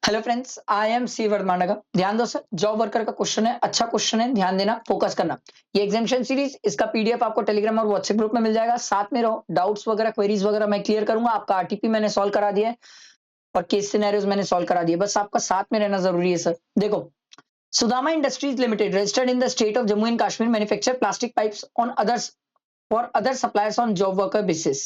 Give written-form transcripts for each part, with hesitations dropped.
Hello friends, I am सी वर्धमानगा। ध्यान दो सर, जॉब वर्कर का क्वेश्चन है, अच्छा क्वेश्चन है, ध्यान देना, फोकस करना। ये एग्जामिनेशन सीरीज, इसका पीडीएफ आपको टेलीग्राम और व्हाट्सएप ग्रुप में मिल जाएगा। साथ में रहो, डाउट्स वगैरह क्वेरीज वगैरह मैं क्लियर करूंगा। आपका आरटीपी मैंने सॉल्व करा दिया है और केस सिनेरियोज मैंने सॉल्व करा दिए। बस आपका साथ में रहना जरूरी है सर। देखो, Sudama industries limited registered in the state of Jammu and Kashmir, manufacture plastic pipes on others for other suppliers on job worker basis.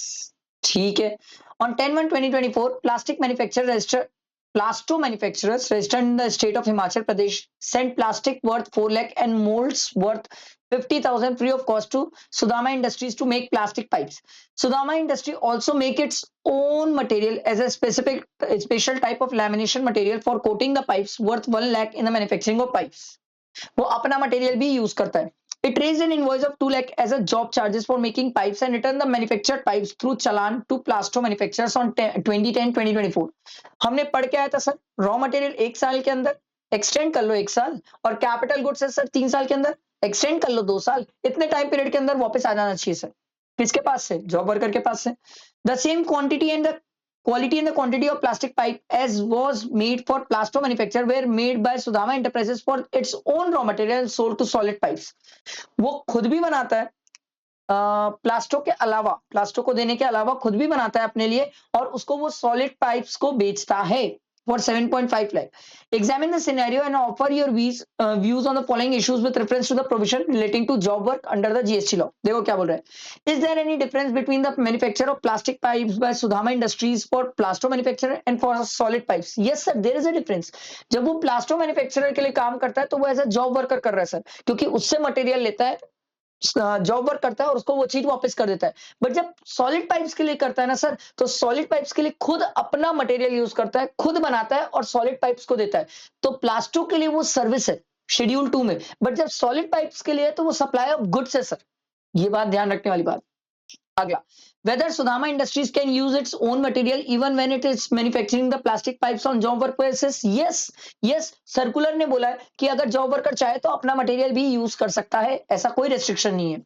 ठीक है। On 10/1/2024, plastic manufacturer registered Plasto manufacturers registered in the state of Himachal Pradesh sent plastic worth 4 lakh and molds worth 50,000 free of cost to Sudama Industries to make plastic pipes. Sudama Industry also make its own material as a special type of lamination material for coating the pipes worth 1 lakh in the manufacturing of pipes. वो अपना material भी use करता है। It raised an invoice of 2 lakh as a job charges for making pipes and returned the manufactured pipes through challan to Plasto manufacturers on 2010-2024। हमने पढ़ के आया था सर, रॉ मटेरियल 1 साल के अंदर एक्सटेंड कर लो 1 साल, और कैपिटल गुड्स है सर 3 साल के अंदर एक्सटेंड कर लो 2 साल। इतने टाइम पीरियड के अंदर वापस आ जाना चाहिए सर। किसके पास से? जॉब वर्कर के पास से। The same quantity and the quality and the quantity of plastic pipe as was made for Plasto manufacturer were made by Sudama Enterprises for its own raw material sold to solid pipes। वो खुद भी बनाता है, plaster के अलावा, plaster को देने के अलावा खुद भी बनाता है अपने लिए, और उसको वो सॉलिड पाइप्स को बेचता है for 7.5 lakh। Examine the scenario and offer your views on the following issues with reference to the provision relating to job work under the GST law। देखो क्या बोल रहा है। Is there any difference between the manufacture of plastic pipes by Sudama Industries for Plasto manufacturer and for solid pipes? Yes sir, there is a difference। जब वो plaster manufacturer के लिए काम करता है तो वो एज अ जॉब वर्कर कर रहा है सर, क्योंकि उससे मटेरियल लेता है, जॉब वर्क करता है और उसको वो चीज वापस कर देता है। बट जब सॉलिड पाइप्स के लिए करता है ना सर, तो सॉलिड पाइप्स के लिए खुद अपना मटेरियल यूज करता है, खुद बनाता है और सॉलिड पाइप्स को देता है। तो प्लास्टो के लिए वो सर्विस है शेड्यूल 2 में, बट जब सॉलिड पाइप्स के लिए है तो वो सप्लाई ऑफ गुड्स है सर। ये बात ध्यान रखने वाली बात। अगला, whether Sudama Industries can use its own material even when it is manufacturing the plastic pipes on job work basis? yes circular ने बोला है कि अगर जॉब वर्कर चाहे तो अपना मटेरियल भी यूज कर सकता है, ऐसा कोई रेस्ट्रिक्शन नहीं है।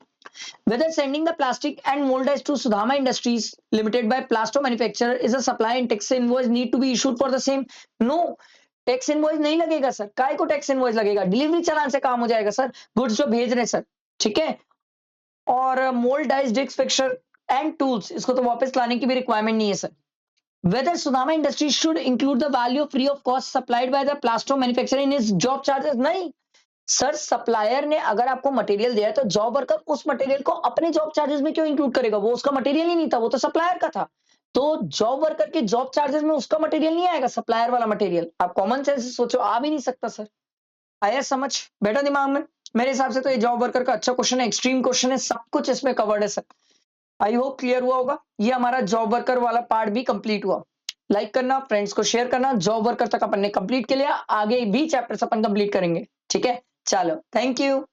Whether sending the plastic and moldage to Sudama Industries Limited by Plasto manufacturer is a supply and tax invoice need to be issued for the same? No, tax invoice नहीं लगेगा sir. काय को tax invoice लगेगा? Delivery चालान से काम हो जाएगा sir, goods जो भेज रहे हैं सर। ठीक है। और mould dies disc fixture and tools, इसको तो वापस लाने की भी रिक्वायरमेंट नहीं है sir. Whether Sudama Industries should include the value free of cost supplied by the Plasto manufacturer in his job charges? नहीं सर, सप्लायर ने अगर आपको मटेरियल दिया है तो जॉब वर्कर उस मटेरियल को अपने जॉब चार्जेस में क्यों इंक्लूड करेगा? वो उसका मटेरियल ही नहीं था, वो तो सप्लायर का था। तो जॉब वर्कर के जॉब चार्जेस में उसका मटेरियल नहीं आएगा, सप्लायर वाला मटेरियल। आप कॉमन सेंस से सोचो, आ भी नहीं सकता सर। आया समझ? बैठा दिमाग में? मेरे हिसाब से तो ये जॉब वर्कर का अच्छा क्वेश्चन है, एक्सट्रीम क्वेश्चन है, सब कुछ इसमें कवर्ड है सर। आई होप क्लियर हुआ होगा। ये हमारा जॉब वर्कर वाला पार्ट भी कंप्लीट हुआ। लाइक करना, फ्रेंड्स को शेयर करना। जॉब वर्कर तक अपन ने कंप्लीट कर लिया, आगे भी चैप्टर्स अपन कंप्लीट करेंगे। ठीक है, चलो, थैंक यू।